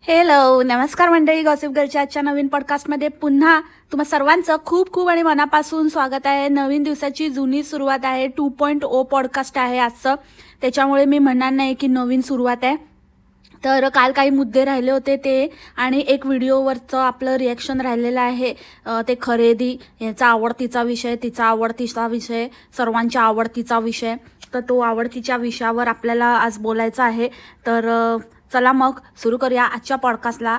Hello, नमस्कार मंडळी. Gossip गर्लच्या आजच्या नवीन पॉडकास्टमध्ये पुन्हा तुम्हा सर्वांचं खूप खूप आणि मनापासून स्वागत आहे. नवीन दिवसाची जुनी सुरुवात आहे. 2.0 पॉडकास्ट आहे आजचं. त्याच्यामुळे मी म्हणणार नाही की नवीन सुरुवात आहे. तर काल काही मुद्दे राहिले होते ते आणि एक व्हिडिओवरचं आपलं रिॲक्शन राहिलेलं आहे. ते खरेदी ह्याचा आवडतीचा विषय, तिचा आवडतीचा विषय, सर्वांच्या आवडतीचा विषय. तर तो आवडतीच्या विषयावर आपल्याला आज बोलायचं आहे. तर चला मग सुरू करूया आजच्या पॉडकास्टला.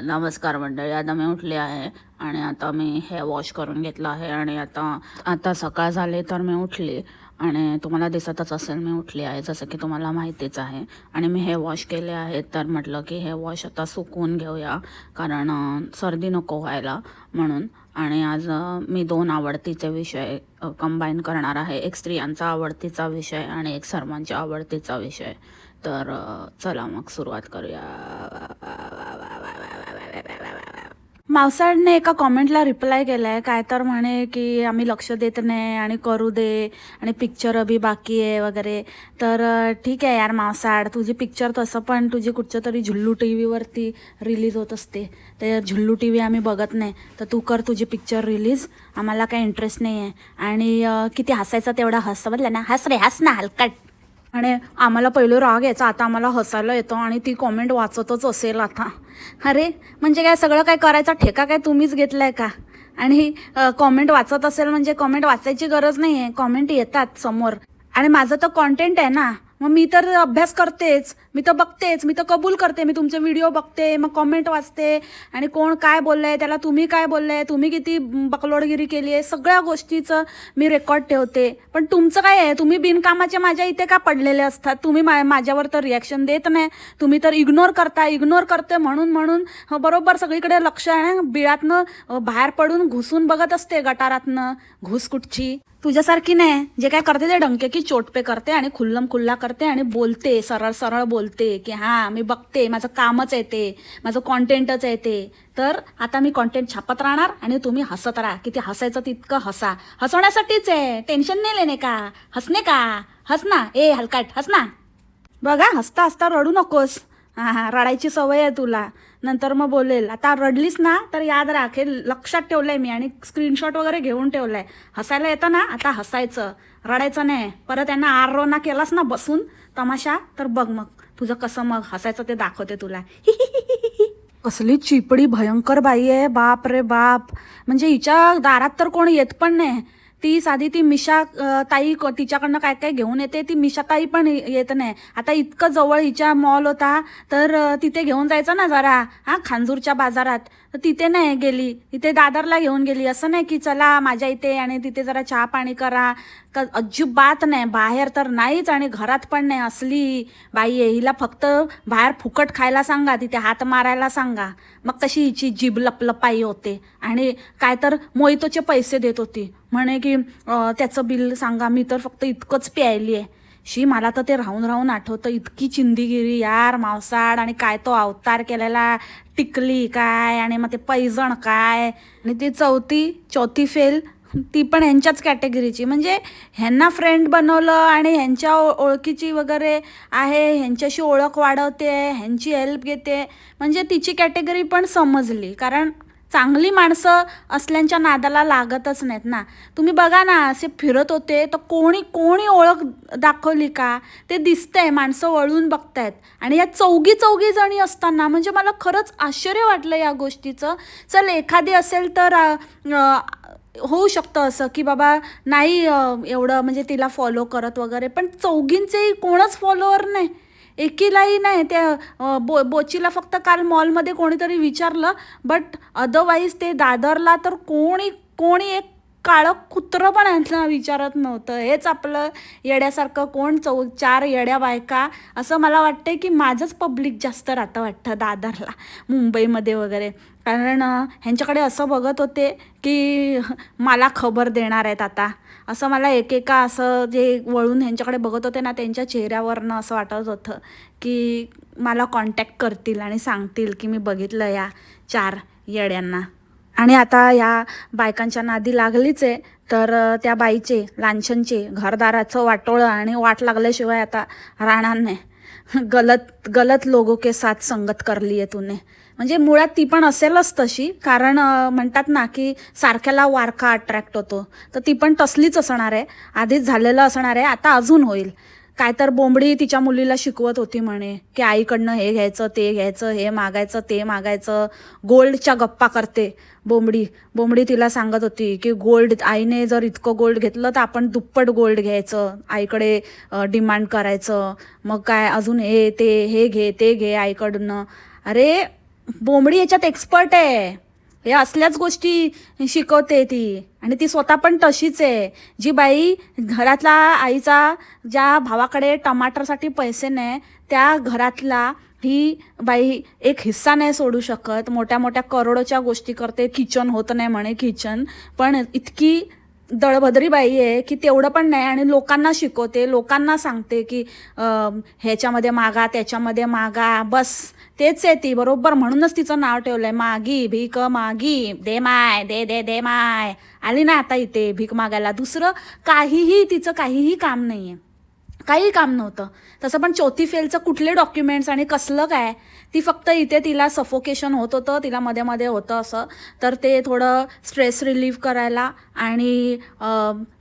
नमस्कार मंडळी. आता मी उठले आहे आणि आता मी हेअर वॉश करून घेतला आहे आणि आता सकाळ झाले तर मी उठले आणि तुम्हाला दिसतच असेल मी उठली आहे, जसं की तुम्हाला माहितीच आहे. आणि मी हेअर वॉश केले आहे. तर म्हटलं की हेअर वॉश आता सुकवून घेऊया, कारण सर्दी नको व्हायला म्हणून. आणि आज मी 2 आवडतीचे विषय कंबाईन करणार आहे. एक स्त्रियांचा आवडतीचा विषय आणि एक सर्वांच्या आवडतीचा विषय. तर चला मग सुरुवात करूया. मावसाळने एका कॉमेंटला रिप्लाय केला आहे, काय तर म्हणे की आम्ही लक्ष देत नाही आणि करू दे आणि पिक्चर बी बाकी आहे वगैरे. तर ठीक आहे यार मावसाळ, तुझी पिक्चर तसं पण तुझी कुठच्या तरी झुल्लू टी व्हीवरती रिलीज होत असते. ते झुल्लू टी व्ही आम्ही बघत नाही. तर तू कर तुझी पिक्चर रिलीज, आम्हाला काही इंटरेस्ट नाही आहे. आणि किती हसायचा तेवढा हस, समजलं ना? हस रे, हस ना हलकट. आणि आम्हाला पहिलं राग यायचा, आता आम्हाला हसायला येतं. आणि ती कॉमेंट वाचतच असेल आता. अरे म्हणजे काय, सगळं काय करायचा ठेका काय तुम्हीच घेतलाय का? आणि कॉमेंट वाचत असेल म्हणजे कॉमेंट वाचायची गरज नाही आहे, कॉमेंट येतात समोर. आणि माझं तर कॉन्टेंट आहे ना, मग मी तर अभ्यास करतेच, मी तर बघतेच, मी तर कबूल करते. मी तुमचे व्हिडिओ बघते, मग कॉमेंट वाचते आणि कोण काय बोललं आहे त्याला तुम्ही काय बोललं आहे, तुम्ही किती बकलोडगिरी केली आहे, सगळ्या गोष्टीचं मी रेकॉर्ड ठेवते. पण तुमचं काय आहे, तुम्ही बिनकामाचे माझ्या इथे का पडलेले असतात? तुम्ही माझ्यावर तर रिॲक्शन देत नाही, तुम्ही तर इग्नोर करते. म्हणून बरोबर सगळीकडे लक्ष आहे. बिळातनं बाहेर पडून घुसून बघत असते, गटारातनं घुस कुठची. तुझ्यासारखी नाही, जे काय करते ते डंके की चोटपे करते आणि खुल्लम खुल्ला करते आणि बोलते, सरळ सरळ बोलते की हां मी बघते, माझं कामच आहे ते, माझं कॉन्टेंटच आहे ते. तर आता मी कॉन्टेंट छापत राहणार आणि तुम्ही हसत राहा. किती हसायचं तितकं हसा, हसवण्यासाठीच आहे. टेन्शन नाही लेणे का, हसणे का, हस ना ए हलकाट, हस ना. बघा हसता हसता रडू नकोस. हां, रडायची सवय आहे तुला. नंतर मग बोलेल. आता रडलीस ना तर याद राख, हे लक्षात ठेवलंय मी आणि स्क्रीनशॉट वगैरे घेऊन ठेवलाय. हसायला येतं ना, आता हसायचं, रडायचं नाही. परत यांना आरोना केलास ना बसून तमाशा, तर बघ मग तुझं कसं मग हसायचं ते दाखवते तुला. कसली चिपडी भयंकर बाई आहे, बाप रे बाप. म्हणजे हिच्या दारात तर कोण येत पण नाही. ती साधी ती मिशा ताई तिच्याकडनं काय काय घेऊन येते, ती मिशा ताई पण येत नाही. आता इतकं जवळ हिच्या मॉल होता, तर तिथे घेऊन जायचं ना जरा, हां खांजूरच्या बाजारात. तर तिथे नाही गेली, तिथे दादरला घेऊन गेली. असं नाही की चला माझ्या इथे आणि तिथे जरा चहा पाणी करा. अजिबात नाही, बाहेर तर नाहीच आणि घरात पण नाही. असली बाई आहे. हिला फक्त बाहेर फुकट खायला सांगा, तिथे हात मारायला सांगा, मग तशी हिची जीभ लपलपाई होते. आणि काय तर मोहितोचे पैसे देत होती, म्हणे की त्याचं बिल सांगा, मी तर फक्त इतकंच प्यायली आहे. मला तर ते राहून राहून आठवतं, इतकी चिंदीगिरी यार मावसाड. आणि काय तो अवतार केलेला, टिकली काय आणि मग ते पैजण काय. आणि ती चौथी फेल, ती पण ह्यांच्याच कॅटेगरीची. म्हणजे ह्यांना फ्रेंड बनवलं आणि ह्यांच्या ओळखीची वगैरे आहे, ह्यांच्याशी ओळख वाढवते, ह्यांची हेल्प घेते. म्हणजे तिची कॅटेगरी पण समजली, कारण चांगली माणसं असल्यांच्या नादाला लागतच नाहीत ना. तुम्ही बघा ना, असे फिरत होते तर कोणी ओळख दाखवली का? ते दिसतंय, माणसं वळून बघतायत. आणि या चौघी जणी असताना म्हणजे मला खरंच आश्चर्य वाटलं या गोष्टीचं. चल एखादी असेल तर होऊ शकतं असं की बाबा नाही एवढं म्हणजे तिला फॉलो करत वगैरे, पण चौघींचेही कोणच फॉलोअर नाही, एकीलाही नाही. त्या बोचीला फक्त काल मॉलमध्ये कोणीतरी विचारलं, बट अदरवाईज ते दादरला तर कोणी एक काळं कुत्रं पण यांना विचारत नव्हतं. हेच आपलं येड्यासारखं कोण 4 येड्या बायका. असं मला वाटतं की माझंच पब्लिक जास्त राहतं वाटतं दादरला, मुंबईमध्ये वगैरे. कारण ह्यांच्याकडे असं बघत होते की मला खबर देणार आहेत आता. असं मला एकेका असं जे वळून ह्यांच्याकडे बघत होते ना, त्यांच्या चेहऱ्यावरनं असं वाटत होतं की मला कॉन्टॅक्ट करतील आणि सांगतील की मी बघितलं या 4 येड्यांना. आणि आता या बायकांच्या नादी लागलीच आहे. तर त्या बाईचे लांछनचे घरदाराचं वाटोळं आणि वाट लागल्याशिवाय आता राहणार नाही. गलत गलत लोगों के साथ संगत कर ली आहे तूने. म्हणजे मुळात ती पण असेलच तशी, कारण म्हणतात ना की सारख्याला वारका अट्रॅक्ट होतो, तर ती पण तसलीच असणार आहे. आधीच झालेलं असणार आहे, आता अजून होईल. काय तर बोंबडी तिच्या मुलीला शिकवत होती म्हणे की आईकडनं हे घ्यायचं ते घ्यायचं, हे मागायचं ते मागायचं, गोल्डच्या गप्पा करते बोंबडी. बोंबडी तिला सांगत होती की गोल्ड, आईने जर इतकं गोल्ड घेतलं तर आपण दुप्पट गोल्ड घ्यायचं, आईकडे डिमांड करायचं, मग काय अजून हे ते हे घे ते घे आईकडनं. अरे बोंबडी याच्यात एक्सपर्ट आहे, हे असल्याच गोष्टी शिकवते ती. आणि ती स्वतः पण तशीच आहे. जी बाई घरातला आईचा, ज्या भावाकडे टमाटरसाठी पैसे नाही, त्या घरातला ही बाई एक हिस्सा नाही सोडू शकत. मोठ्या मोठ्या करोडोच्या गोष्टी करते. किचन होत नाही म्हणे किचन, पण इतकी दळभद्री बाई आहे की तेवढं पण नाही. आणि लोकांना शिकवते, लोकांना सांगते की ह्याच्यामध्ये मागा त्याच्यामध्ये मागा, बस तेच आहे ती बरोबर. म्हणूनच तिचं नाव ठेवलंय मागी, भीक मागी, दे माय, दे दे दे माय. आली ना आता इथे भीक मागायला. दुसरं काहीही तिचं काहीही काम नाही आहे, काही काम नव्हतं. तसं पण चौथी फेलचं कुठले डॉक्युमेंट्स आणि कसलं काय, ती फक्त इथे तिला सफोकेशन होत होतं, तिला मध्ये मध्ये होतं असं, तर ते थोडं स्ट्रेस रिलीफ करायला आणि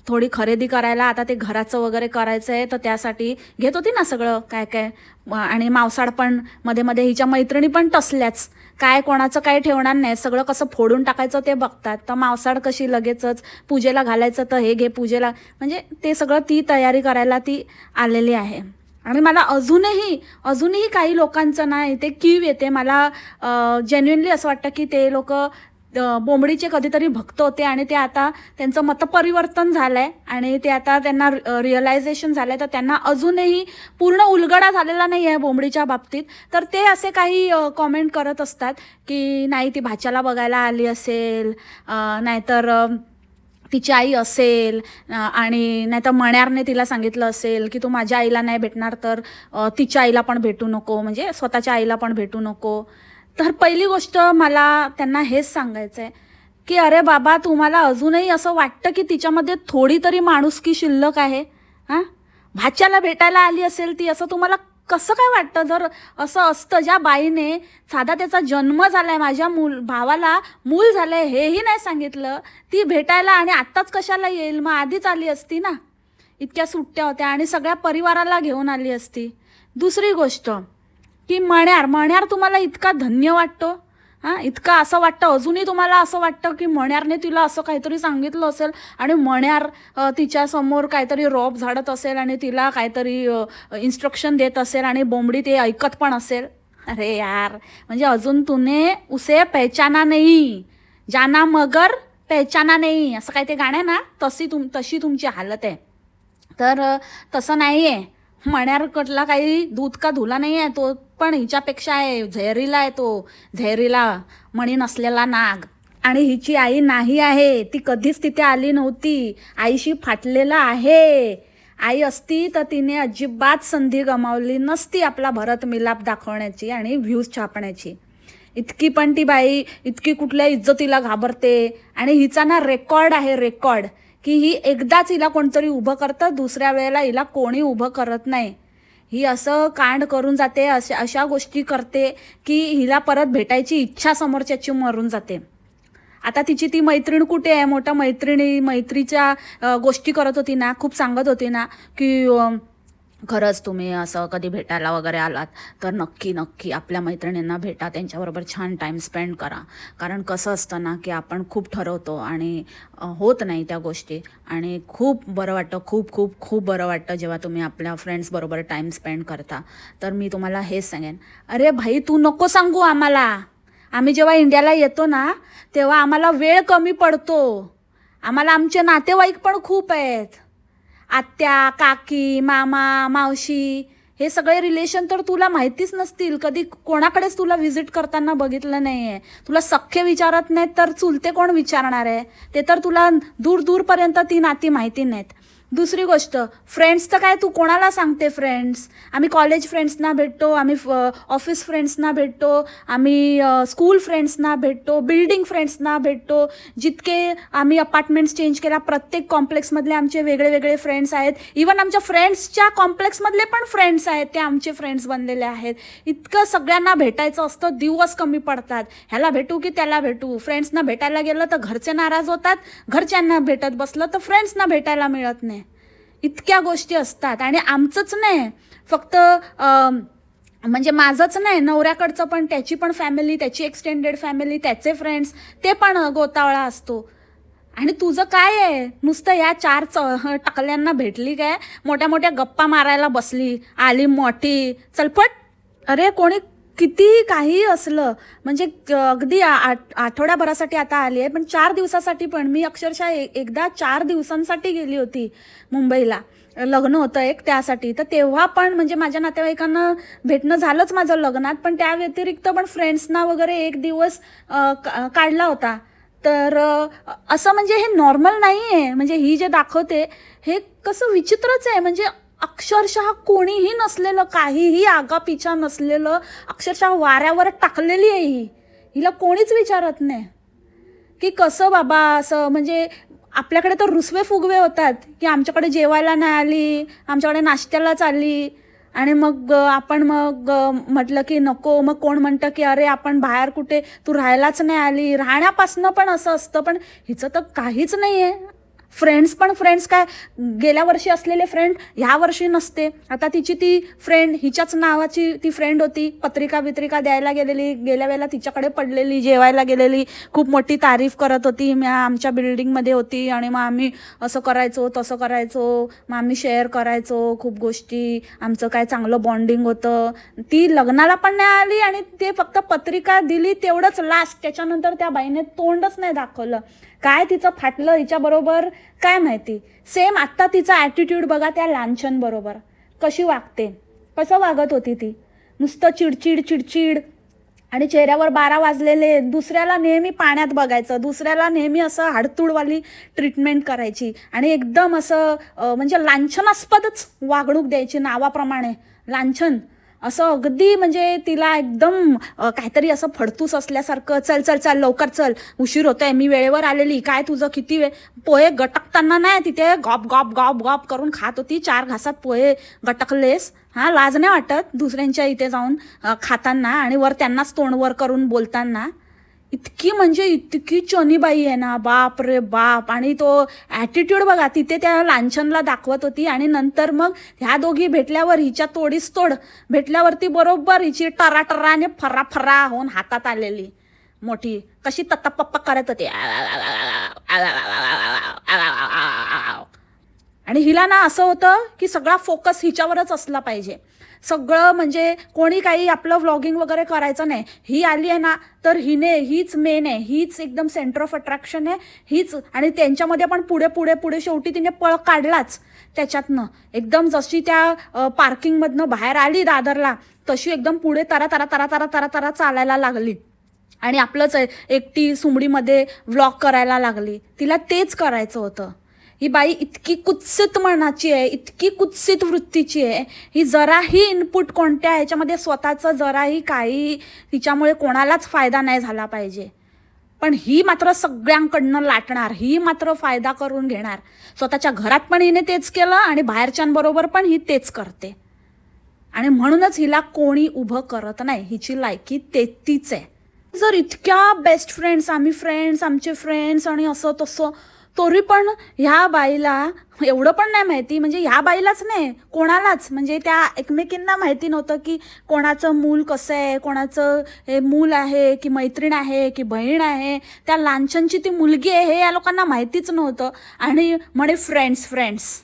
थोडी खरेदी करायला, आता ते घराचं वगैरे करायचं आहे तर त्यासाठी घेत होती ना सगळं काय काय. आणि मावसाड पण मध्ये मध्ये, हिच्या मैत्रिणी पण तसल्याच, काय कोणाचं काय ठेवणार नाही, सगळं कसं फोडून टाकायचं ते बघतात. तर मावसाड कशी लगेचच पूजेला घालायचं तर हे घे पूजेला, म्हणजे ते सगळं ती तयारी करायला ती आलेली आहे. आणि मला अजूनही काही लोकांचं ना इथे कीव येते. मला जेन्युइनली असं वाटतं की ते लोक बोंबडीचे कधीतरी भक्त होते आणि ते आता त्यांचं मतपरिवर्तन झालं आहे आणि ते आता त्यांना रिअलायझेशन झालं आहे, तर त्यांना अजूनही पूर्ण उलगडा झालेला नाही आहे बोंबडीच्या बाबतीत. तर ते असे काही कॉमेंट करत असतात की नाही ती भाच्याला बघायला आली असेल, नाहीतर तिची आई असेल, आणि नाहीतर मण्यारने तिला सांगितलं असेल की तू माझ्या आईला नाही भेटणार तर तिच्या आईला पण भेटू नको, म्हणजे स्वतःच्या आईला पण भेटू नको. तर पहिली गोष्ट मला त्यांना हेच सांगायचं आहे की अरे बाबा, तुम्हाला अजूनही असं वाटतं की तिच्यामध्ये थोडी तरी माणुसकी शिल्लक आहे? हां, भाच्याला भेटायला आली असेल ती, असं तुम्हाला कसं काय वाटतं? जर असं असतं, ज्या बाईने साधा त्याचा जन्म झालाय, माझ्या भावाला मूल झालंय हेही नाही सांगितलं, ती भेटायला आणि आत्ताच कशाला येईल? मग आधीच आली असती ना, इतक्या सुट्ट्या होत्या आणि सगळ्या परिवाराला घेऊन आली असती. दुसरी गोष्ट की मण्यार तुम्हाला इतका धन्य वाटतो? हां, इतका असं वाटतं, अजूनही तुम्हाला असं वाटतं की मण्यारने तिला असं काहीतरी सांगितलं असेल आणि मण्यार तिच्यासमोर काहीतरी रॉब झाडत असेल आणि तिला काहीतरी इन्स्ट्रक्शन देत असेल आणि बोंबडी ते ऐकत पण असेल? अरे यार, म्हणजे अजून तूने उसे पहचाना नहीं, जाना मगर पहचाना नहीं, असं काय ते गाणं आहे ना, तशी तुमची हालत आहे. तर तसं नाही आहे. मण्यारकडला काही दूध का धुला नाही आहे, तो पण हिच्यापेक्षा आहे, झैरीला आहे तो, झैरीला मणी नसलेला नाग. आणि हिची आई नाही आहे, ती कधीच तिथे आली नव्हती, आईशी फाटलेला आहे. आई असती तर तिने अजिबात संधी गमावली नसती आपला भरत मिलाप दाखवण्याची आणि व्ह्यूज छापण्याची. इतकी पण ती बाई इतकी कुठल्या इज्जतीला घाबरते. आणि हिचा ना रेकॉर्ड आहे, रेकॉर्ड, की ही एकदाच हिला कोणतरी उभं करतं, दुसऱ्या वेळेला हिला कोणी उभं करत नाही. ही असं कांड करून जाते, अशा गोष्टी करते की हिला परत भेटायची इच्छा समोरच्याची मरून जाते. आता तिची ती मैत्रीण कुठे आहे? मोठ्या मैत्रीच्या गोष्टी करत होती ना, खूप सांगत होती ना की खरंच तुम्ही असं कधी भेटायला वगैरे आलात तर नक्की आपल्या मैत्रिणींना भेटा, त्यांच्याबरोबर छान टाईम स्पेंड करा. कारण कसं असतं ना की आपण खूप ठरवतो आणि होत नाही त्या गोष्टी, आणि खूप बरं वाटतं, खूप बरं वाटतं जेव्हा तुम्ही आपल्या फ्रेंड्सबरोबर टाईम स्पेंड करता. तर मी तुम्हाला हेच सांगेन, अरे भाई तू नको सांगू आम्हाला. आम्ही जेव्हा इंडियाला येतो ना तेव्हा आम्हाला वेळ कमी पडतो. आम्हाला आमचे नातेवाईक पण खूप आहेत, आत्या, काकी, मामा, मावशी, हे सगळे रिलेशन तर तुला माहितीच नसतील. कधी कोणाकडेच तुला व्हिजिट करताना बघितलं नाही आहे. तुला सख्खे विचारत नाहीत तर चुलते कोण विचारणार आहे? ते तर तुला दूरपर्यंत ती नाती माहिती नाहीत. दुसरी गोष्ट, फ्रेंड्स तर काय तू कोणाला सांगते फ्रेंड्स? आम्ही कॉलेज फ्रेंड्सना भेटतो, आम्ही ऑफिस फ्रेंड्सना भेटतो, आम्ही स्कूल फ्रेंड्सना भेटतो, बिल्डिंग फ्रेंड्सना भेटतो. जितके आम्ही अपार्टमेंट्स चेंज केला प्रत्येक कॉम्प्लेक्समधले आमचे वेगळे वेगळे फ्रेंड्स आहेत. इवन आमच्या फ्रेंड्सच्या कॉम्प्लेक्समधले पण फ्रेंड्स आहेत, ते आमचे फ्रेंड्स बनलेले आहेत. इतकं सगळ्यांना भेटायचं असतं, दिवस कमी पडतात. ह्याला भेटू की त्याला भेटू. फ्रेंड्सना भेटायला गेलं तर घरचे नाराज होतात, घरच्यांना भेटत बसलं तर फ्रेंड्सना भेटायला मिळत नाही. इतक्या गोष्टी असतात. आणि आमचंच नाही फक्त म्हणजे माझंच नाही, नवऱ्याकडचं पण, त्याची पण फॅमिली, त्याची एक्सटेंडेड फॅमिली, त्याचे फ्रेंड्स, ते पण गोतावळा असतो. आणि तुझं काय आहे? नुसतं या 4 टकल्यांना भेटली काय, मोठ्या मोठ्या गप्पा मारायला बसली, आली मोठी चलपट. अरे कोणी किती काही असलं म्हणजे अगदी आठवड्याभरासाठी आता आली आहे, पण 4 दिवसासाठी पण. मी अक्षरशः एकदा 4 दिवसांसाठी गेली होती मुंबईला, लग्न होतं एक त्यासाठी. तर तेव्हा पण म्हणजे माझ्या नातेवाईकांना भेटणं झालंच माझं लग्नात, पण त्या व्यतिरिक्त पण फ्रेंड्सना वगैरे एक दिवस काढला होता. तर असं म्हणजे हे नॉर्मल नाही आहे. म्हणजे ही जे दाखवते हे कसं विचित्रच आहे. म्हणजे अक्षरशः कोणीही नसलेलं, काहीही आगापिछा नसलेलं, अक्षरशः वाऱ्यावर टाकलेली आहे ही. हिला कोणीच विचारत नाही की कसं बाबा असं. म्हणजे आपल्याकडे तर रुसवे फुगवे होतात की आमच्याकडे जेवायला नाही आली, आमच्याकडे नाश्त्यालाच आली. आणि मग आपण मग म्हटलं की नको, मग कोण म्हणतं की अरे आपण बाहेर कुठे, तू राहायलाच नाही आली. राहण्यापासनं पण असं असतं, पण हिचं तर काहीच नाही आहे. फ्रेंड्स पण फ्रेंड्स काय, गेल्या वर्षी असलेले फ्रेंड ह्या वर्षी नसते. आता तिची ती फ्रेंड, हिच्याच नावाची ती फ्रेंड होती, पत्रिका द्यायला गेलेली, गेल्या वेळेला तिच्याकडे पडलेली, जेवायला गेलेली, खूप मोठी तारीफ करत होती. मी आमच्या बिल्डिंगमध्ये होती आणि मग आम्ही असं करायचो तसं करायचो, मग आम्ही शेअर करायचो खूप गोष्टी, आमचं काय चांगलं बॉन्डिंग होतं. ती लग्नाला पण नाही आली आणि ते फक्त पत्रिका दिली तेवढंच लास्ट. त्याच्यानंतर त्या बाईने तोंडच नाही दाखवलं. काय तिचं फाटलं हिच्याबरोबर काय माहिती. सेम आत्ता तिचा ॲटिट्यूड बघा त्या लांछन बरोबर कशी वागते, कसं वागत होती ती. नुसतं चिडचिड आणि चेहऱ्यावर 12 वाजलेले. दुसऱ्याला नेहमी पाण्यात बघायचं, दुसऱ्याला नेहमी असं हाडतूडवाली ट्रीटमेंट करायची आणि एकदम असं म्हणजे लांछनास्पदच वागणूक द्यायची, नावाप्रमाणे लांछन. असं अगदी म्हणजे तिला एकदम काहीतरी असं फडतूस असल्यासारखं, चल चल चल लवकर चल, उशीर होतोय, मी वेळेवर आलेली, काय तुझं किती वेळ. पोहे गटकताना नाही तिथे गॉप गॉप गॉप गॉप करून खात होती. 4 घासात पोहे गटकलेस. हां, लाज नाही वाटत दुसऱ्यांच्या इथे जाऊन खाताना आणि वर त्यांनाच तोंडवर करून बोलताना. इतकी म्हणजे इतकी चनीबाई आहे ना, बाप रे बाप. आणि तो ॲटिट्यूड बघा तिथे त्या लांछनला दाखवत होती. आणि नंतर मग ह्या दोघी भेटल्यावर, हिच्या तोडीस तोड भेटल्यावरती बरोबर हिची टराटराने फरा होऊन हातात आलेली मोठी कशी तत्तापप्पा करत होती. आणि हिला ना असं होतं की सगळा फोकस हिच्यावरच असला पाहिजे. सगळं म्हणजे कोणी काही आपलं व्लॉगिंग वगैरे करायचं नाही. ही आली आहे ना तर हीच मेन आहे, हीच एकदम सेंटर ऑफ अट्रॅक्शन आहे हीच. आणि त्यांच्यामध्ये पण पुढे शेवटी तिने पळ काढलाच त्याच्यातनं. एकदम जशी त्या पार्किंगमधनं बाहेर आली दादरला, तशी एकदम पुढे तरा चालायला लागली आणि आपलंच एकटी सुमडीमध्ये व्लॉग करायला लागली. तिला तेच करायचं होतं. ही बाई इतकी कुत्सित मनाची आहे, इतकी कुत्सित वृत्तीची आहे. ही जराही इनपुट कोणत्या ह्याच्यामध्ये स्वतःचं जराही काही तिच्यामुळे कोणालाच फायदा नाही झाला पाहिजे. पण ही मात्र सगळ्यांकडनं लाटणार, ही मात्र फायदा करून घेणार. स्वतःच्या घरात पण हिने तेच केलं आणि बाहेरच्यांबरोबर पण ही तेच करते. आणि म्हणूनच हिला कोणी उभं करत नाही. हिची लायकी तीच आहे. जर इतक्या बेस्ट फ्रेंड्स, आमचे फ्रेंड्स आणि असं तसं, तरी पण ह्या बाईला एवढं पण नाही माहिती. म्हणजे ह्या बाईलाच नाही, कोणालाच. म्हणजे त्या एकमेकींना माहिती नव्हतं की कोणाचं मूल कसं आहे, कोणाचं हे मूल आहे की मैत्रीण आहे की बहीण आहे. त्या लांछनची ती मुलगी आहे हे या लोकांना माहितीच नव्हतं. आणि म्हणे फ्रेंड्स.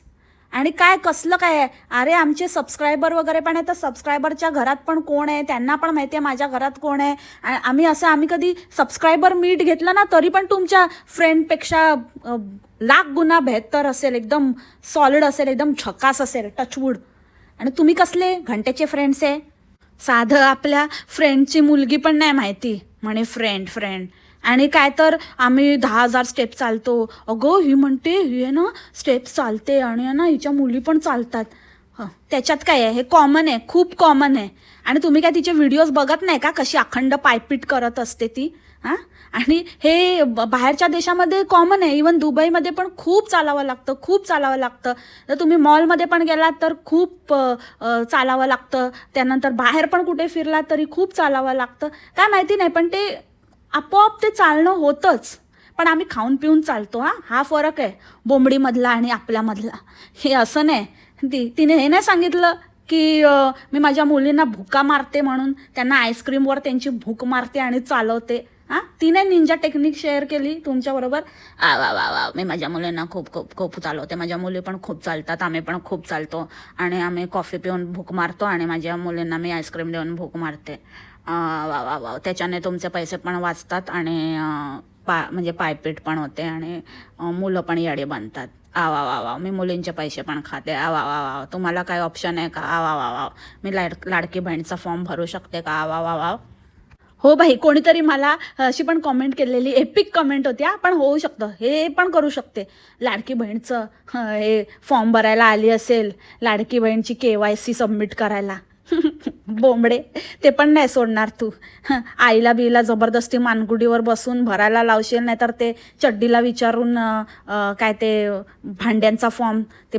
आणि काय कसलं काय आहे. अरे आमचे सबस्क्रायबर वगैरे पण आहे, तर सबस्क्रायबरच्या घरात पण कोण आहे त्यांना पण माहिती आहे माझ्या घरात कोण आहे. आम्ही कधी सबस्क्रायबर मीट घेतलं ना तरी पण तुमच्या फ्रेंडपेक्षा लाख गुणा बेहतर असेल, एकदम सॉलिड असेल, एकदम झकास असेल, टचवूड. आणि तुम्ही कसले घंटेचे फ्रेंड्स आहे. साधं आपल्या फ्रेंडची मुलगी पण नाही माहिती म्हणे फ्रेंड. आणि काय तर आम्ही 10,000 स्टेप चालतो. अगं ही म्हणते ही आहे ना स्टेप्स चालते आणि आहे ना हिच्या मुली पण चालतात. त्याच्यात काय आहे, हे कॉमन आहे, खूप कॉमन आहे. आणि तुम्ही काय तिचे व्हिडिओज बघत नाही का, कशी अखंड पायपीट करत असते ती. हां, आणि हे बाहेरच्या देशामध्ये कॉमन आहे. इवन दुबईमध्ये पण खूप चालावं लागतं, खूप चालावं लागतं. तर तुम्ही मॉलमध्ये पण गेलात तर खूप चालावं लागतं. त्यानंतर बाहेर पण कुठे फिरलात तरी खूप चालावं लागतं. काय माहिती नाही, पण ते आपोआप ते चालणं होतंच. पण आम्ही खाऊन पिऊन चालतो. हा फरक आहे बोंबडीमधला आणि आपल्यामधला. हे असं नाही. तिने हे नाही सांगितलं की मी माझ्या मुलींना भुका मारते म्हणून, त्यांना आईस्क्रीमवर त्यांची भूक मारते आणि चालवते. तिने निंजा टेक्निक शेअर केली तुमच्याबरोबर. वा वा वा, मी माझ्या मुलींना खूप खूप खूप चालवते, माझ्या मुली पण खूप चालतात, आम्ही पण खूप चालतो आणि आम्ही कॉफी पिऊन भूक मारतो आणि माझ्या मुलींना मी आईस्क्रीम देऊन भूक मारते. वा वा वा, त्याच्याने तुमचे पैसे पण वाचतात आणि म्हणजे पायपीट पण होते आणि मुलं पण येडे बनतात. वा वा वा, मी मुलींचे पैसे पण खाते. वा वा वा, तुम्हाला काय ऑप्शन आहे का? वा वा वा, मी लाडकी बहीणचा फॉर्म भरू शकते का? वा वा वा. हो बाई, कोणीतरी मला अशी पण कॉमेंट केलेली, एपिक कमेंट होती. पण होऊ शकतं, हे पण करू शकते. लाडकी बहीणचं हे फॉर्म भरायला आली असेल, लाडकी बहीणची KYC सबमिट करायला. बोंबडे, ते पण नाही सोडणार तू. आईला बीला जबरदस्ती मानगुडीवर बसून भरायला लावशील, नाही तर ते चड्डीला विचारून काय ते भांड्यांचा फॉर्म, ते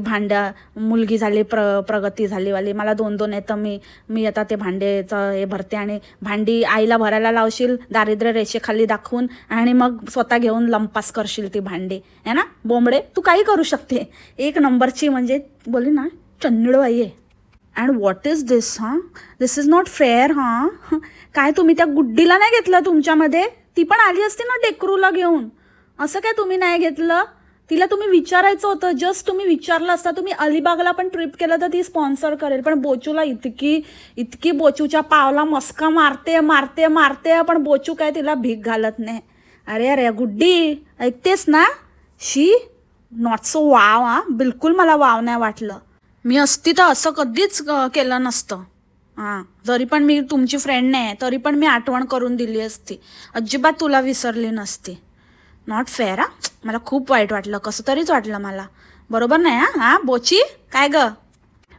मुलगी झाली, प्रगती झालीवाली, मला 2-2 येतं, मी आता ते भांडेचं हे भरते आणि भांडी आईला भरायला लावशील दारिद्र्य रेषेखाली दाखवून आणि मग स्वतः घेऊन लंपास करशील ती भांडी. है ना बोंबडे, तू काही करू शकते. एक नंबरची म्हणजे बोली ना चन्नडबाई आहे. And what is this? This is not fair. काय तुम्ही त्या गुड्डीला नाही घेतलं तुमच्यामध्ये? ती पण आली असती ना डेकरूला घेऊन. असं काय तुम्ही नाही घेतलं? तिला तुम्ही विचारायचं होतं, जस्ट तुम्ही विचारलं असता. तुम्ही अलिबागला पण ट्रिप केलं तर ती स्पॉन्सर करेल, पण बोचूला इतकी बोचूच्या पावला मस्का मारते मारते मारते, पण बोचू काय तिला भीक घालत नाही. अरे अरे गुड्डी, ऐकतेस ना? शी नॉट सो वाव. बिलकुल मला वाव नाही वाटलं. मी असती तर असं कधीच केलं नसतं. जरी पण मी तुमची फ्रेंड नाही तरी पण मी आठवण करून दिली असती, अजिबात तुला विसरली नसती. Not fair. मला खूप वाईट वाटलं, कसं तरीच वाटलं मला. बरोबर नाही. बोची काय ग,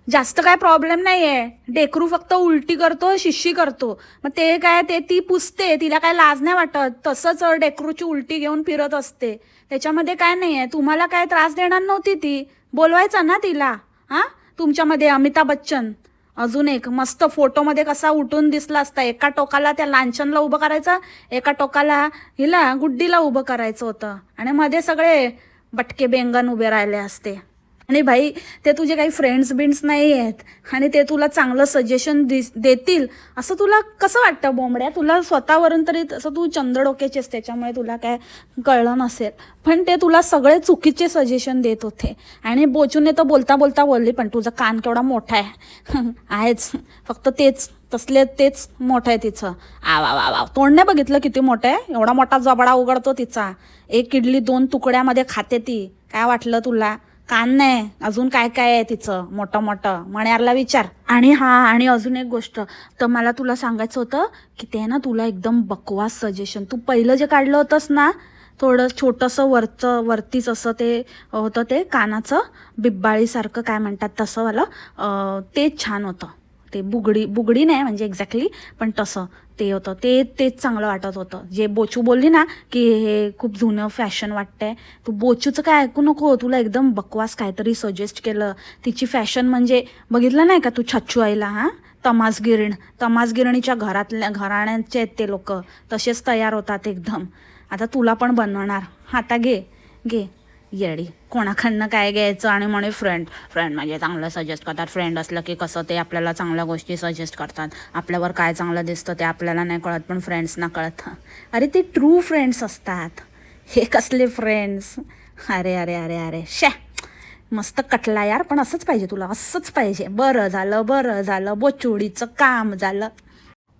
जास्त काय प्रॉब्लेम नाही आहे. डेकरू फक्त उलटी करतो, शिशी करतो, मग ते काय ते ती पुसते, तिला काय लाज नाही वाटत. तसंच डेकरूची उलटी घेऊन फिरत असते, त्याच्यामध्ये काय नाही आहे. तुम्हाला काय त्रास देणार नव्हती ती, बोलवायचा ना तिला. तुमच्यामध्ये अमिताभ बच्चन अजून एक मस्त फोटोमध्ये कसा उठून दिसला असता. एका टोकाला त्या लांछनला उभं करायचं, एका टोकाला हिला गुड्डीला उभं करायचं होतं आणि मध्ये सगळे बटके बेंगन उभे राहिले असते. आणि भाई, ते तुझे काही फ्रेंड्स बिंड्स नाही आहेत आणि ते तुला चांगलं सजेशन देतील असं तुला कसं वाटतं बोंबड्या? तुला स्वतःवरून तरी तसं तू चंद्रडोक्याचेस, त्याच्यामुळे तुला काय कळलं नसेल, पण ते तुला सगळे चुकीचे सजेशन देत होते. आणि बोचूने तर बोलता बोलता बोलली, पण तुझा कान केवढा मोठा आहे. आहेच फक्त तेच मोठं आहे तिचं. वा वा वा, तोंड नाही बघितलं किती मोठं आहे? एवढा मोठा जबडा उघडतो तिचा. एक इडली 2 तुकड्यामध्ये खाते ती. काय वाटलं तुला? कान नाही, अजून काय काय आहे तिचं मोठं मोठं, मण्यारला विचार. आणि अजून एक गोष्ट तर मला तुला सांगायचं होतं की ते ना तुला एकदम बकवास सजेशन, तू पहिलं जे काढलं होतंस ना थोडं छोटंसं वरतीच असं ते होतं, ते कानाचं बिब्बाळीसारखं काय म्हणतात तसं वालं, तेच छान होतं. ते बुगडी नाही म्हणजे एक्झॅक्टली, पण तसं ते होतं, तेच चांगलं वाटत होतं. जे बोचू बोलली ना की हे खूप जुनं फॅशन वाटतंय, तू बोचूचं काय ऐकू नको. तुला एकदम बकवास काहीतरी सजेस्ट केलं. तिची फॅशन म्हणजे बघितलं नाही का तू छच्चू आईला? तमासगिरणीच्या घराण्यांचे आहेत ते लोक, तसेच तयार होतात एकदम. आता तुला पण बनवणार. आता घे येडी, कोणाकडनं काय घ्यायचं आणि म्हणे फ्रेंड म्हणजे चांगलं सजेस्ट करतात. फ्रेंड असलं की कसं ते आपल्याला चांगल्या गोष्टी सजेस्ट करतात. आपल्यावर काय चांगलं दिसतं ते आपल्याला नाही कळत, पण फ्रेंड्सना कळतं. अरे ते ट्रू फ्रेंड्स असतात, हे कसले फ्रेंड्स? अरे अरे अरे अरे शे, मस्त कटला यार. पण असंच पाहिजे तुला, असंच पाहिजे. बरं झालं बोचुडीचं काम झालं.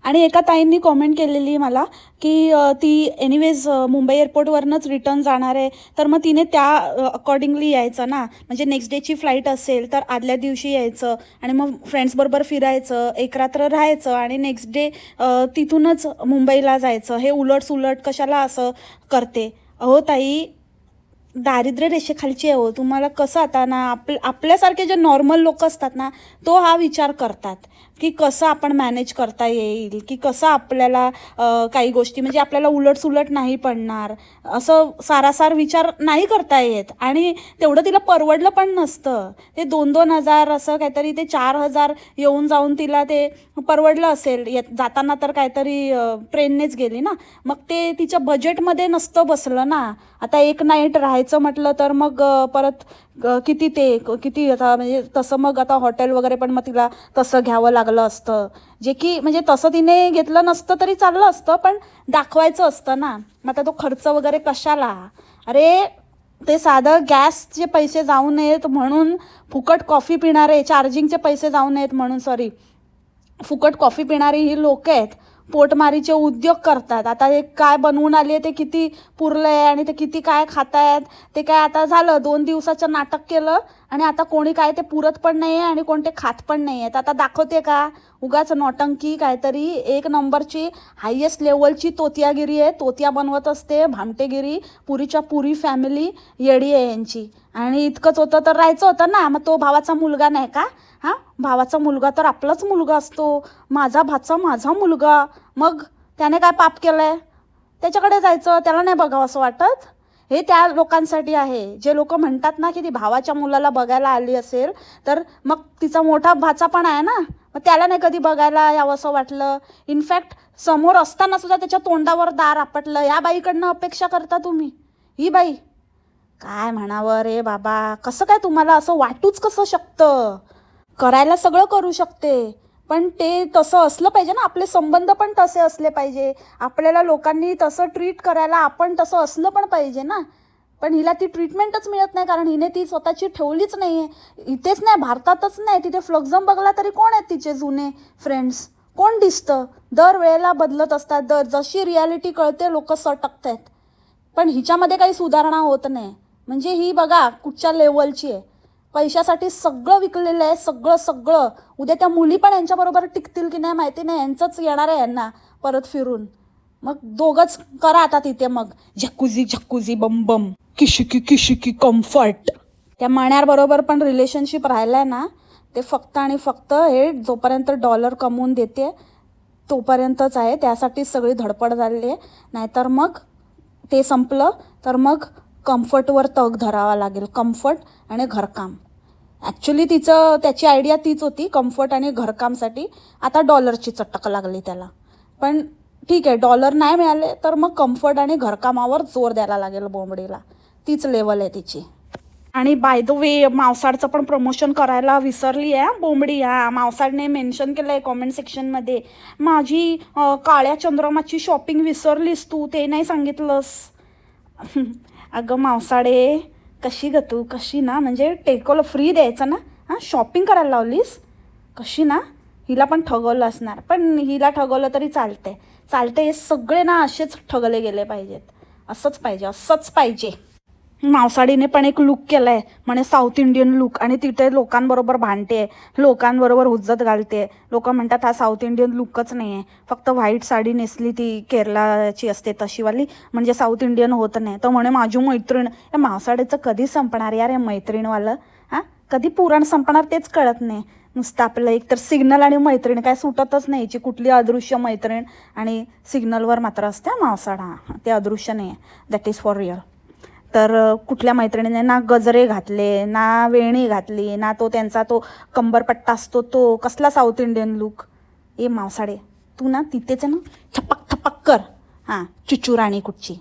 आणि एका ताईंनी कॉमेंट केलेली मला की ती एनिवेज मुंबई एअरपोर्टवरनंच रिटर्न जाणार आहे, तर मग तिने त्या अकॉर्डिंगली यायचं ना. म्हणजे नेक्स्ट डेची फ्लाईट असेल तर आदल्या दिवशी यायचं आणि मग फ्रेंड्सबरोबर फिरायचं, एक रात्र राहायचं आणि नेक्स्ट डे तिथूनच मुंबईला जायचं. हे उलट कशाला असं करते? अहो ताई, दारिद्र्य रेषेखालची आहे हो. तुम्हाला कसं आता ना आपल्यासारखे जे नॉर्मल लोक असतात ना, तो हा विचार करतात की कसं आपण मॅनेज करता येईल, की कसं आपल्याला काही गोष्टी म्हणजे आपल्याला उलटसुलट नाही पडणार, असं सारासार विचार नाही करता येत. आणि तेवढं तिला परवडलं पण नसतं. ते 2,000 असं काहीतरी, ते 4,000 येऊन जाऊन तिला ते परवडलं असेल. जाताना तर काहीतरी ट्रेननेच गेली ना, मग ते तिच्या बजेटमध्ये नसतं बसलं ना. आता एक नाईट राहायचं म्हटलं तर मग परत किती आता म्हणजे तसं मग आता हॉटेल वगैरे पण मग तिला तसं घ्यावं लागलं असतं, जे की म्हणजे तसं तिने घेतलं नसतं तरी चाललं असतं, पण दाखवायचं असतं ना. मग आता तो खर्च वगैरे कशाला? अरे, ते साधं गॅसचे पैसे जाऊ नयेत म्हणून, फुकट कॉफी पिणारे, चार्जिंगचे पैसे जाऊ नयेत म्हणून, सॉरी, फुकट कॉफी पिणारी ही लोक आहेत, पोटमारीचे उद्योग करतात. आता हे काय बनवून आली आहे, ते किती पुरलं आहे आणि ते किती काय खात आहेत, ते काय आता झालं 2 दिवसाचं नाटक केलं आणि आता कोणी काय ते पुरत पण नाही आहे आणि कोण ते खात पण नाही आहेत. आता दाखवते का उगाच नौटंकी, काहीतरी एक नंबरची हायेस्ट लेवलची तोतियागिरी आहे, तोतिया बनवत असते, भामटेगिरी. पुरीच्या पुरी फॅमिली येडी आहे यांची. आणि इतकंच होतं तर राहायचं होतं ना. मग तो भावाचा मुलगा नाही का? हां, भावाचा मुलगा तर आपलाच मुलगा असतो. माझा भाचा माझा मुलगा. मग त्याने काय पाप केलं आहे? त्याच्याकडे जायचं, त्याला नाही बघावं असं वाटत? हे त्या लोकांसाठी आहे, जे लोक म्हणतात ना की ती भावाच्या मुलाला बघायला आली असेल, तर मग तिचा मोठा भाचा पण आहे ना, मग त्याला नाही कधी बघायला यावं असं वाटलं? इनफॅक्ट समोर असताना सुद्धा त्याच्या तोंडावर दार आपटलं. या बाईकडनं अपेक्षा करता तुम्ही? ही बाई काय म्हणावं रे बाबा, कसं काय तुम्हाला असं वाटूच कसं शकतं? करायला सगळं करू शकते, पण ते तसं असलं पाहिजे ना. आपले संबंध पण तसे असले पाहिजे, आपल्याला लोकांनी तसं ट्रीट करायला आपण तसं असलं पण पाहिजे ना. पण हिला ती ट्रीटमेंटच मिळत नाही, कारण हिने ती स्वतःची ठेवलीच नाही आहे. इथेच नाही, भारतातच नाही, तिथे फ्लक्झम बघला तरी कोण आहेत तिचे जुने फ्रेंड्स? कोण दिसतं? दरवेळेला बदलत असतात. जशी रियालिटी कळते लोक सटकत आहेत, पण हिच्यामध्ये काही सुधारणा होत नाही. म्हणजे ही बघा कुठच्या लेवलची आहे. पैशासाठी सगळं विकलेलं आहे, सगळं. उद्या त्या मुली पण यांच्याबरोबर टिकतील की नाही माहिती नाही, यांचंच येणार आहे यांना परत फिरून. मग दोघंच करा आता तिथे, मग झक्कुझी बम बम, किशिकी कम्फर्ट. त्या मण्याबरोबर पण रिलेशनशिप राहिलं ना, ते फक्त आणि फक्त हे जोपर्यंत डॉलर कमवून देते तोपर्यंतच आहे. त्यासाठी सगळी धडपड झालेली आहे. नाहीतर मग ते संपलं तर मग कम्फर्टवर तग धरावा लागेल. कम्फर्ट आणि घरकाम. ॲक्च्युली त्याची आयडिया तीच होती, कम्फर्ट आणि घरकामसाठी. आता डॉलरची चटक लागली त्याला. पण ठीक आहे, डॉलर नाही मिळाले तर मग कम्फर्ट आणि घरकामावर जोर द्यायला लागेल बोंबडीला. तीच लेवल आहे तिची. आणि बाय द वे, मावसाडचं पण प्रमोशन करायला विसरली आहे बोंबडी. मावसाडने मेन्शन केलं आहे कॉमेंट सेक्शनमध्ये, माझी काळ्या चंद्रमाची शॉपिंग विसरलीस तू, ते नाही सांगितलंस. अगं मावसाडे, कशी ग तू, कशी ना, म्हणजे टेकोला फ्री द्यायचं ना, शॉपिंग करायला लावलीस, कशी ना. हिला पण ठगवलं असणार, पण हिला ठगवलं तरी चालते. हे सगळे ना असेच ठगले गेले पाहिजेत. असंच पाहिजे. मावसाडीने पण एक लुक केलाय म्हणे, साऊथ इंडियन लुक, आणि तिथे लोकांबरोबर भांडते, लोकांबरोबर हुज्जत घालते. लोक म्हणतात हा साऊथ इंडियन लुकच नाही आहे, फक्त व्हाईट साडी नेसली ती केरलाची असते तशीवाली, म्हणजे साऊथ इंडियन होत नाही. तर म्हणे माझी मैत्रीण. या मावसाडीचं कधी संपणार यार हे मैत्रीणवालं? कधी पुराण संपणार तेच कळत नाही. नुसतं आपलं एकतर सिग्नल आणि मैत्रीण काय सुटतच नाही. याची कुठली अदृश्य मैत्रीण, आणि सिग्नलवर मात्र असते मावसाड. ते अदृश्य नाही आहे, दॅट इज फॉर रिअल. तर कुठल्या मैत्रिणीने ना गजरे घातले, ना वेणी घातली, ना तो त्यांचा तो कंबरपट्टा असतो तो कसला साऊथ इंडियन लुक. ए मावसाडे, तू ना तिथेच ना थपक कर. चिचूराणी कुठची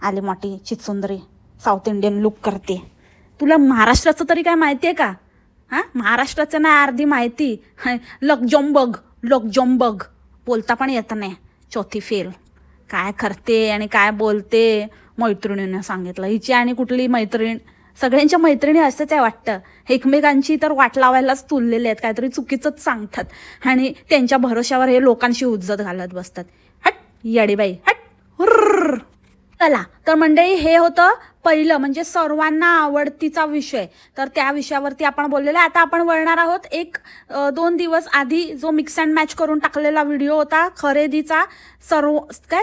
आली मोठी चिचुंदरी, साऊथ इंडियन लुक करते. तुला महाराष्ट्राचं तरी काय माहिती आहे का? महाराष्ट्राचं नाही अर्धी माहिती. लकजोंबग बोलता पण येत नाही. चौथी फेल. काय करते आणि काय बोलते. मैत्रिणीनं सांगितलं. हिची आणि कुठली मैत्रीण सगळ्यांच्या मैत्रिणी असंच आहे वाटतं, एकमेकांची तर वाट लावायलाच तुललेले आहेत, काहीतरी चुकीचंच सांगतात आणि त्यांच्या भरोश्यावर हे लोकांशी उज्जत घालत बसतात. हट येडीबाई हट हुर्र. चला तर मंडळी, हे होतं पहिलं म्हणजे सर्वांना आवडतीचा विषय. तर त्या विषयावरती आपण बोललेलो आहे. आता आपण वळणार आहोत 1-2 दिवस आधी जो मिक्स अँड मॅच करून टाकलेला व्हिडिओ होता खरेदीचा,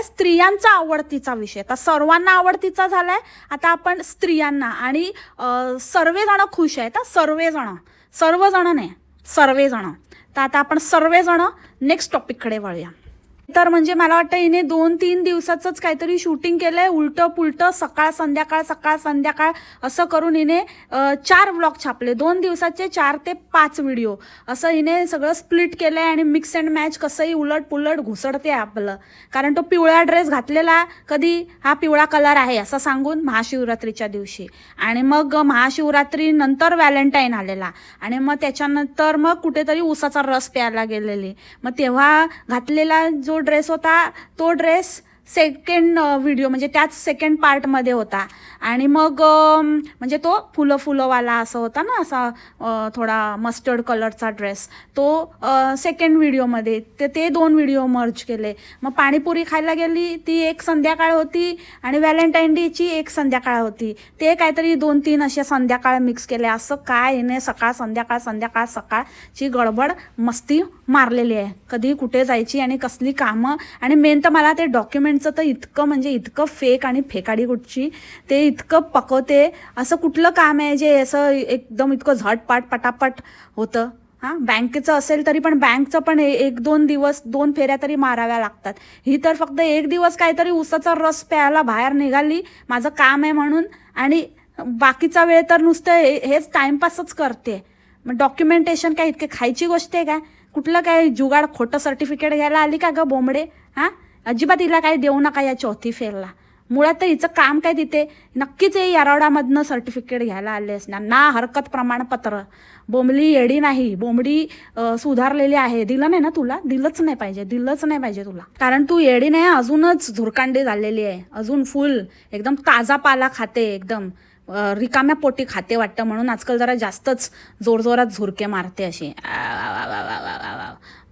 स्त्रियांचा आवडतीचा विषय. तर सर्वांना आवडतीचा झालाय, आता आपण स्त्रियांना. आणि सर्वजण खुश आहेत, सर्वजण नाही, सर्वजण. तर आता आपण सर्वजण नेक्स्ट टॉपिककडे वळूया. तर म्हणजे मला वाटतं हिने 2-3 दिवसाचंच काहीतरी शूटिंग केलंय, उलटं पुलटं, सकाळ संध्याकाळ असं करून हिने 4 व्लॉग छापले. 2 दिवसाचे 4 ते 5 व्हिडिओ असं हिने सगळं स्प्लिट केलंय. आणि मिक्स अँड मॅच कसंही उलट पुलट घुसडते आपलं, कारण तो पिवळा ड्रेस घातलेला, कधी हा पिवळा कलर आहे असं सांगून महाशिवरात्रीच्या दिवशी, आणि मग महाशिवरात्री नंतर व्हॅलेंटाईन आलेला, आणि मग त्याच्यानंतर मग कुठेतरी उसाचा रस प्यायला गेलेली, मग तेव्हा घातलेला जो ड्रेस होता तो ड्रेस सेकंड व्हिडिओ म्हणजे त्याच सेकंड पार्टमध्ये होता. आणि मग म्हणजे तो फुलंवाला असं होता ना, असा थोडा मस्टर्ड कलरचा ड्रेस, तो सेकंड व्हिडिओमध्ये. ते 2 व्हिडिओ मर्ज केले. मग पाणीपुरी खायला गेली, ती एक संध्याकाळ होती, आणि व्हॅलेंटाईन डेची एक संध्याकाळ होती. ते काहीतरी 2-3 अशा संध्याकाळ मिक्स केले. असं काय हिने सकाळ सकाळची गडबड मस्ती मारलेली आहे, कधी कुठे जायची आणि कसली कामं. आणि मेन तर मला ते डॉक्युमेंटचं तर इतकं फेक आणि फेकाडी कुठची, ते इतकं पकवते. असं कुठलं काम आहे जे असं एकदम इतकं झटपट पटापट होतं? हां, बँकेचं असेल तरी पण बँकचं पण 1-2 दिवस 2 फेऱ्या तरी माराव्या लागतात. ही तर फक्त 1 दिवस काहीतरी उसाचा रस प्यायला बाहेर निघाली, माझं काम आहे म्हणून, आणि बाकीचा वेळ तर नुसतं हेच टाइमपासच करते. मग डॉक्युमेंटेशन काय इतके खायची गोष्ट आहे का? कुठलं काय जुगाड खोटं सर्टिफिकेट घ्यायला आली का ग बोंबडे? हां, अजिबात हिला काही देऊ नका या चौथी फेरला. मुळात तर हिचं काम काय, तिथे नक्कीच हे यारवडामधनं सर्टिफिकेट घ्यायला आले असणार ना, हरकत प्रमाणपत्र. बोंबली येडी नाही, बोंबडी सुधारलेली आहे. दिलं नाही ना तुला? दिलंच नाही पाहिजे तुला, कारण तू येडी नाही, अजूनच झुरकांडी झालेली आहे, अजून फुल एकदम ताजा पाला खाते, एकदम रिकाम्या पोटी खाते वाटतं, म्हणून आजकाल जरा जास्तच जोरजोरात झुरके मारते अशी.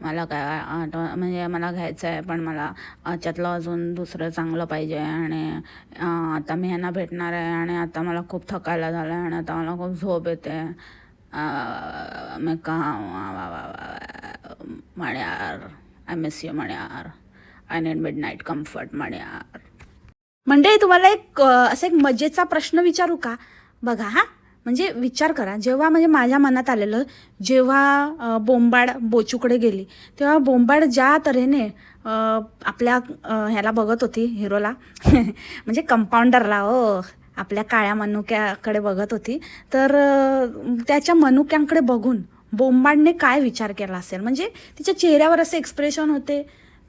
मला काय म्हणजे मला घ्यायचं आहे, पण मला त्यातलं अजून दुसरं चांगलं पाहिजे, आणि आता मी ह्यांना भेटणार आहे, आणि आता मला खूप थकायला झालं आहे, आणि आता मला खूप झोप येते. मी मण्यार, आय मिस यू मण्यार, आय नीड मिडनाईट कम्फर्ट मण्यार. म्हणजे तुम्हाला असं एक मजेचा प्रश्न विचारू का? बघा हा, म्हणजे विचार करा, जेव्हा म्हणजे माझ्या मनात आलेलं, जेव्हा बोंबाड बोचूकडे गेली, तेव्हा बोंबाड ज्या तऱ्हेने आपल्या ह्याला बघत होती, हिरोला म्हणजे कंपाऊंडरला, आपल्या काळ्या मनुक्याकडे बघत होती, तर त्याच्या मनुक्यांकडे बघून बोंबाडने काय विचार केला असेल? म्हणजे तिच्या चेहऱ्यावर असे एक्सप्रेशन होते,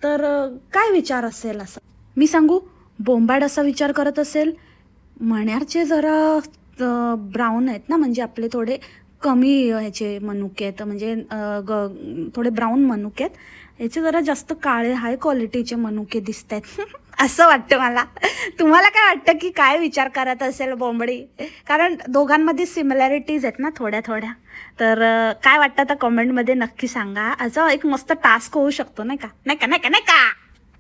तर काय विचार असेल असं मी सांगू? बोंबाड असा विचार करत असेल, मण्यारचे जरा ब्राऊन आहेत ना, म्हणजे आपले थोडे कमी ह्याचे मनुके आहेत, म्हणजे थोडे ब्राऊन मनुके आहेत, याचे जरा जास्त काळे हाय क्वालिटीचे मनुके दिसत आहेत असं वाटतं मला. तुम्हाला काय वाटतं की काय विचार करत असेल बोंबडी? कारण दोघांमध्ये सिमिलॅरिटीज आहेत ना थोड्या. तर काय वाटतं तर कमेंटमध्ये नक्की सांगा. असं एक मस्त टास्क होऊ शकतो, नाही का?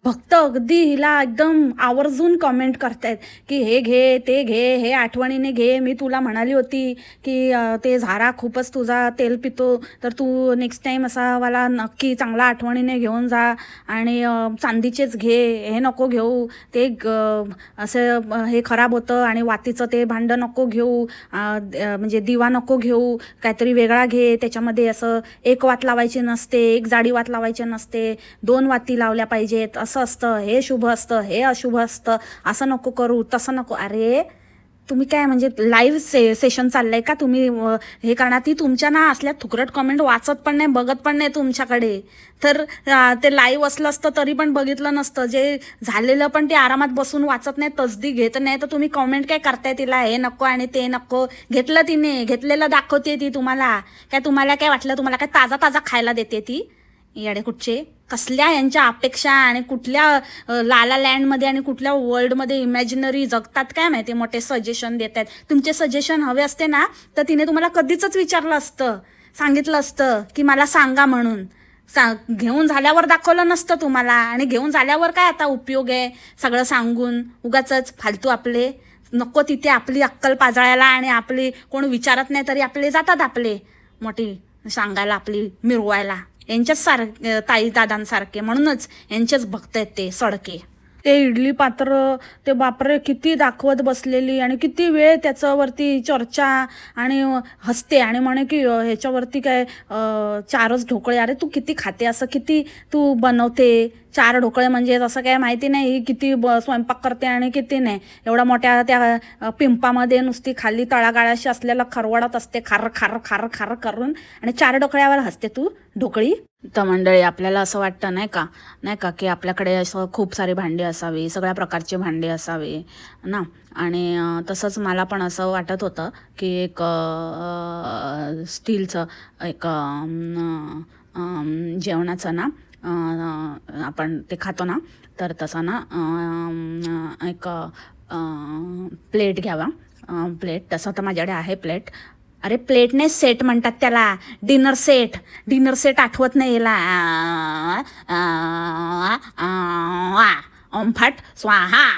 भक्त अगदी हिला एकदम आवर्जून कमेंट करतायत की हे घे, ते घे, हे आठवणीने घे, मी तुला म्हणाली होती की ते झारा खूपच तुझा तेल पितो, तर तू नेक्स्ट टाईम असा वाला नक्की चांगला आठवणीने घेऊन जा, आणि चांदीचेच घे, हे नको घेऊ, ते असं हे खराब होतं, आणि वातीचं ते भांडं नको घेऊ, म्हणजे दिवा नको घेऊ, काहीतरी वेगळा घे, त्याच्यामध्ये असं 1 वात लावायची नसते, 1 जाडी वात लावायची नसते, 2 वाती लावल्या पाहिजेत, असं असतं, हे शुभ असतं, हे अशुभ असतं, असं नको करू, तसं नको. अरे तुम्ही काय म्हणजे लाईव्ह सेशन चाललंय का? तुम्ही हे करणार? ती तुमच्या ना असल्या थुकरट कमेंट वाचत पण नाही, बघत पण नाही तुमच्याकडे, तर ते लाईव्ह असलं असतं तरी पण बघितलं नसतं. जे झालेलं पण ते आरामात बसून वाचत नाही, तसदी घेत नाही, तर तुम्ही कमेंट काय करताय तिला हे नको आणि ते नको? घेतलं तिने, घेतलेलं दाखवते ती तुम्हाला. काय तुम्हाला काय वाटलं? तुम्हाला काय ताजा खायला देते ती? येडे कुठचे कसल्या यांच्या अपेक्षा आणि कुठल्या लाला लँडमध्ये आणि कुठल्या वर्ल्डमध्ये इमॅजिनरी जगतात काय माहिती, मोठे सजेशन देत आहेत. तुमचे सजेशन हवे असते ना तर तिने तुम्हाला कधीच विचारलं असतं, सांगितलं असतं की मला सांगा म्हणून. घेऊन झाल्यावर दाखवलं नसतं तुम्हाला. आणि घेऊन झाल्यावर काय आता उपयोग आहे सगळं सांगून, उगाचच फालतू आपले नको तिथे आपली अक्कल पाजळायला. आणि आपली कोण विचारत नाही तरी आपले जातात आपले मोठी सांगायला, आपली मिरवायला. यांच्याच ताई दादांसारखे, म्हणूनच यांचेच भक्त आहेत ते सडके. ते इडली पात्र ते बापरे किती दाखवत बसलेली आणि किती वेळ त्याच्यावरती चर्चा आणि हसते आणि म्हणे की ह्याच्यावरती काय 4च ढोकळे. अरे तू किती खाते, असं किती तू बनवते 4 ढोकळे म्हणजे असं काय माहिती नाही किती स्वयंपाक करते आणि किती नाही. एवढ्या मोठ्या त्या पिंपामध्ये नुसती खाली तळागाळाशी असलेला खरवडत असते खार खार खार खार करून आणि 4 ढोकळ्यावर हसते तू ढोकळी. तर मंडळी आपल्याला असं वाटतं नाही का की आपल्याकडे असं खूप सारी भांडी असावी, सगळ्या प्रकारची भांडी असावी ना. आणि तसंच मला पण असं वाटत होतं की एक स्टीलचं एक जेवणाचं ना आपण ते खातो ना, तर तसं ना एक प्लेट घ्यावा. प्लेट तसं तर माझ्याकडे आहे प्लेट. अरे प्लेट नाही, सेट म्हणतात त्याला, डिनर सेट. डिनर सेट आठवत नाही याला. ओमफाट स्वाहा.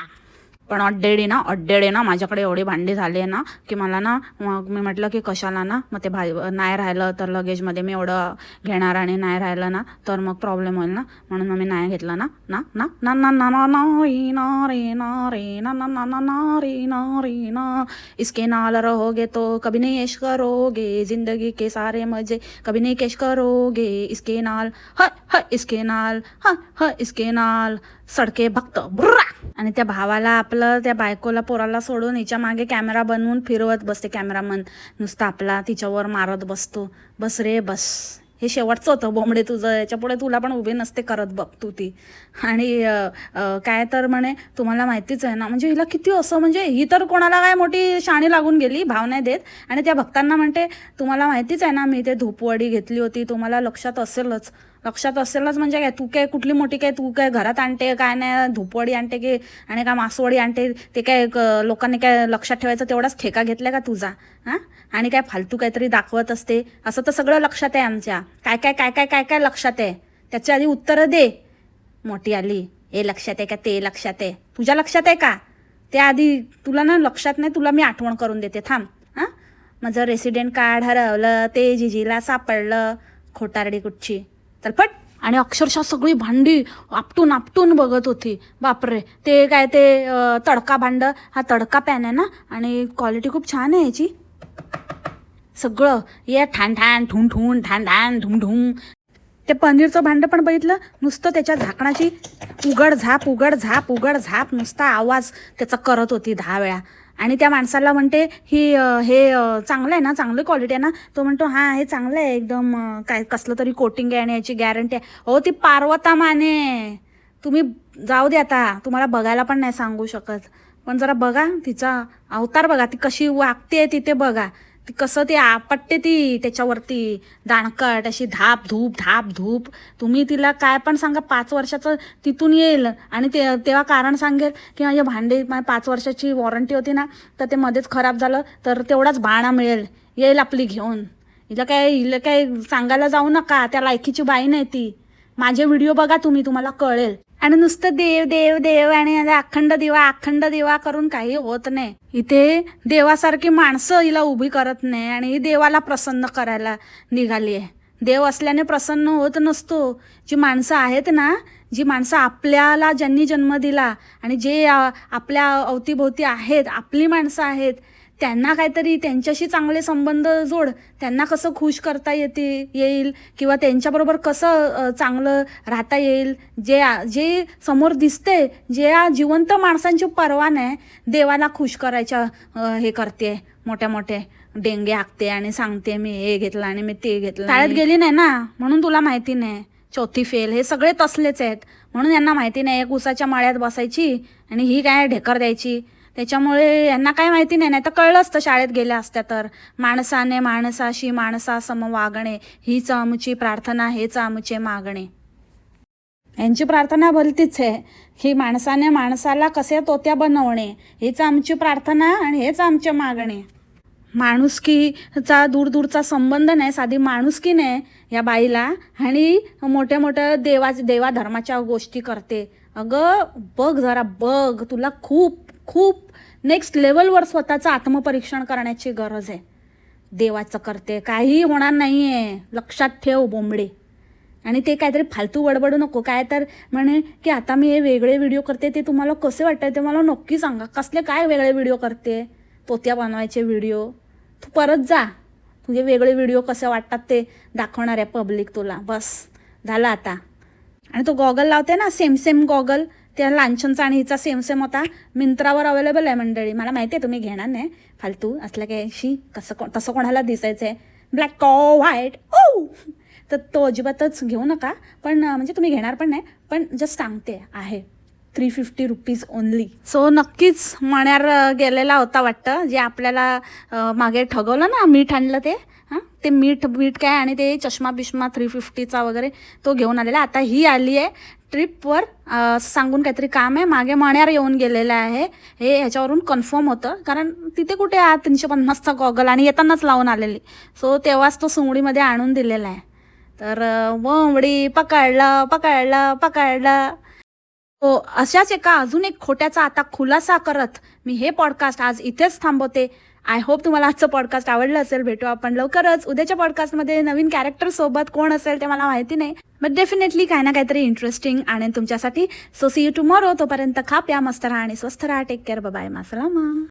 पण अड्डेडी ना माझ्याकडे एवढी भांडी झाली आहे ना की मला ना मग मी म्हटलं की कशाला ना, मग ते नाही राहिलं तर लगेजमध्ये मी एवढं घेणार आणि नाही राहिलं ना तर मग प्रॉब्लेम होईल ना, म्हणून मग मी नाही घेतलं ना ना ना ना ना ना ना ना रे ना रे ना रे ना ना ना ना ना रे ना रे ना. इसके नाल रहोगे तो कभी नहीं ऐश करोगे, जिंदगी के सारे मजे कभी नहीं कैश करोगे. इसके नाल ह ह इसके नाल ह ह इसके नाल सडके भक्त बुर्रा. आणि त्या भावाला आपलं त्या बायकोला पोराला सोडून हिच्या मागे कॅमेरा बनवून फिरवत बसते. कॅमेरामन नुसता आपला तिच्यावर मारत बसतो. बस रे बस, हे शेवटचं होतं बोंबडे तुझं, याच्यापुढे तुला पण उभी नसते करत बघ तू ती. आणि काय तर म्हणे तुम्हाला माहितीच आहे ना, म्हणजे हिला किती असं, म्हणजे ही तर कोणाला काय मोठी शाणी लागून गेली, भाव नाही देत. आणि त्या भक्तांना म्हणते तुम्हाला माहितीच आहे ना मी ते धूपवडी घेतली होती, तुम्हाला लक्षात असेलच म्हणजे काय तू काय कुठली मोठी काय तू काय घरात आणते काय नाही, धूपवडी आणते की आणि का मासवडी आणते, ते काय लोकांनी काय लक्षात ठेवायचं तेवढाच ठेका घेतलाय का तुझा? हां, आणि काय फालतू काहीतरी दाखवत असते. असं तर सगळं लक्षात आहे आमच्या. काय काय काय काय काय काय लक्षात आहे, त्याच्या आधी उत्तरं दे. मोठी आली, हे लक्षात आहे का ते लक्षात आहे, तुझ्या लक्षात आहे का? त्या आधी तुला ना लक्षात नाही, तुला मी आठवण करून देते थांब. हां, माझं रेसिडेंट कार्ड हरवलं, ते जिजीला सापडलं, खोटारडी कुठची तलपट. आणि अक्षरशः सगळी भांडी आपटून आपटून बघत होती. बापरे, ते काय ते तडका भांड, हा तडका पॅन आहे ना, आणि क्वालिटी खूप छान आहे याची. सगळं ये ठाण ठाण ठुन ठुन ठाण ठाण ढुम ढुम. ते पनीरचं भांडं पण बघितलं, नुसतं त्याच्या झाकणाची उघड झाप उघड झाप उघड झाप नुसता आवाज त्याचा करत होती 10 वेळा. आणि त्या माणसाला म्हणते ही हे चांगलं आहे ना, चांगली क्वालिटी आहे ना. तो म्हणतो हां हे चांगलं आहे एकदम, काय कसलं तरी कोटिंग आहे आणि याची गॅरंटी आहे. हो ती पार्वता माने, तुम्ही जाऊ दे आता, तुम्हाला बघायला पण नाही सांगू शकत, पण जरा बघा तिचा अवतार बघा, ती कशी वागते तिथे बघा, ती कसं ते आपटते ती त्याच्यावरती दाणकट अशी धाप धूप. तुम्ही तिला काय पण सांगा 5 वर्षाचं तिथून येईल आणि तेव्हा कारण सांगेल की माझे भांडे 5 वर्षाची वॉरंटी होती ना, तर ते मध्येच खराब झालं तर तेवढाच भाणा मिळेल, येईल आपली घेऊन. हिला काय सांगायला जाऊ नका, त्या लायकीची बाई नाही ती. माझे व्हिडिओ बघा तुम्ही, तुम्हाला कळेल. आणि नुसतं देव देव देव आणि अखंड दिवा करून काही होत नाही. इथे देवासारखी माणसं हिला उभी करत नाही आणि ही देवाला प्रसन्न करायला निघाली आहे. देव असल्याने प्रसन्न होत नसतो. जी माणसं आहेत ना, जी माणसं आपल्याला ज्यांनी जन्म दिला आणि जे आपल्या अवतीभोवती आहेत, आपली माणसं आहेत, त्यांना काहीतरी त्यांच्याशी चांगले संबंध जोड, त्यांना कसं खुश करता येईल किंवा त्यांच्याबरोबर कसं चांगलं राहता येईल. जे समोर दिसते, जे जिवंत माणसांची पर्वा नाही, देवाला खुश करायच्या हे करते, मोठे डेंगे हाकते आणि सांगते मी हे घेतलं आणि मी ते घेतलं. शाळेत गेली नाही ना म्हणून तुला माहिती नाही. चौथी फेल हे सगळे तसलेच आहेत, म्हणून यांना माहिती नाही. एक उसाच्या माळ्यात बसायची आणि ही काय ढेकर द्यायची. त्याच्यामुळे यांना काय माहिती नाही, नाही तर कळलं असतं शाळेत गेल्या असत्या तर. माणसाने माणसाशी माणसा सम वागणे, हीच आमची प्रार्थना, हेच आमचे मागणे. यांची प्रार्थना भलतीच आहे की माणसाने माणसाला कसे तोत्या बनवणे, हेच आमची प्रार्थना आणि हेच आमचे मागणे. माणुसकीचा दूरदूरचा संबंध नाही, साधी माणुसकी नाही या बाईला, आणि मोठ्या मोठ्या देवा धर्माच्या गोष्टी करते. अगं बघ जरा, बघ, तुला खूप खूप नेक्स्ट लेवलवर स्वतःचं आत्मपरीक्षण करण्याची गरज आहे. देवाचं करते, काही होणार नाही आहे, लक्षात ठेव बोंबडे. आणि ते काहीतरी फालतू बडबडू नको. काय तर म्हणे की आता मी हे वेगळे व्हिडिओ करते, ते तुम्हाला कसे वाटते ते मला नक्की सांगा. कसले काय वेगळे व्हिडिओ करते, तोत्या बनवायचे व्हिडिओ? तू परत जा, तुझे वेगळे व्हिडिओ कसे वाटतात ते दाखवणार आहे पब्लिक तुला. बस झालं आता. आणि तो गॉगल लावते ना, सेम गॉगल, त्या लांछनचा आणि हिचा सेम होता. मिंत्रावर अवेलेबल आहे मंडळी. मला माहिती आहे तुम्ही घेणार नाही फालतू असलं काय, शी तसं कोणाला दिसायचं आहे, ब्लॅक व्हाईट ओ, तर तो अजिबातच घेऊ नका. पण म्हणजे तुम्ही घेणार पण नाही, पण जस्ट सांगते आहे 350 रुपीज ओनली. सो नक्कीच मण्यार गेलेला होता वाटतं, जे आपल्याला मागे ठगवलं ना, मीठ आणलं ते. ते मीठ काय आणि ते चष्मा बिष्मा 350चा वगैरे तो घेऊन आलेला. आता ही आली आहे ट्रिपवर, सांगून काहीतरी काम आहे. मागे मण्यार येऊन गेलेलं आहे, हे ह्याच्यावरून कन्फर्म होतं, कारण तिथे कुठे 350चा गॉगल आणि येतानाच लावून आलेली. सो तेव्हाच तो सुंगडीमध्ये आणून दिलेला आहे. तर बोंबडी पकडलं. हो, अशाच एका अजून एक खोट्याचा आता खुलासा करत मी हे पॉडकास्ट आज इथेच थांबवते. आय होप तुम्हाला आजचं पॉडकास्ट आवडलं असेल. भेटू आपण लवकरच उद्याच्या पॉडकास्टमध्ये. नवीन कॅरेक्टर सोबत कोण असेल ते मला माहिती नाही, बट डेफिनेटली काही ना काहीतरी इंटरेस्टिंग आणेन तुमच्यासाठी. So see you tomorrow. तोपर्यंत खा प्या, मस्त राहा आणि स्वस्थ राहा. Take care, bye, मासलामा.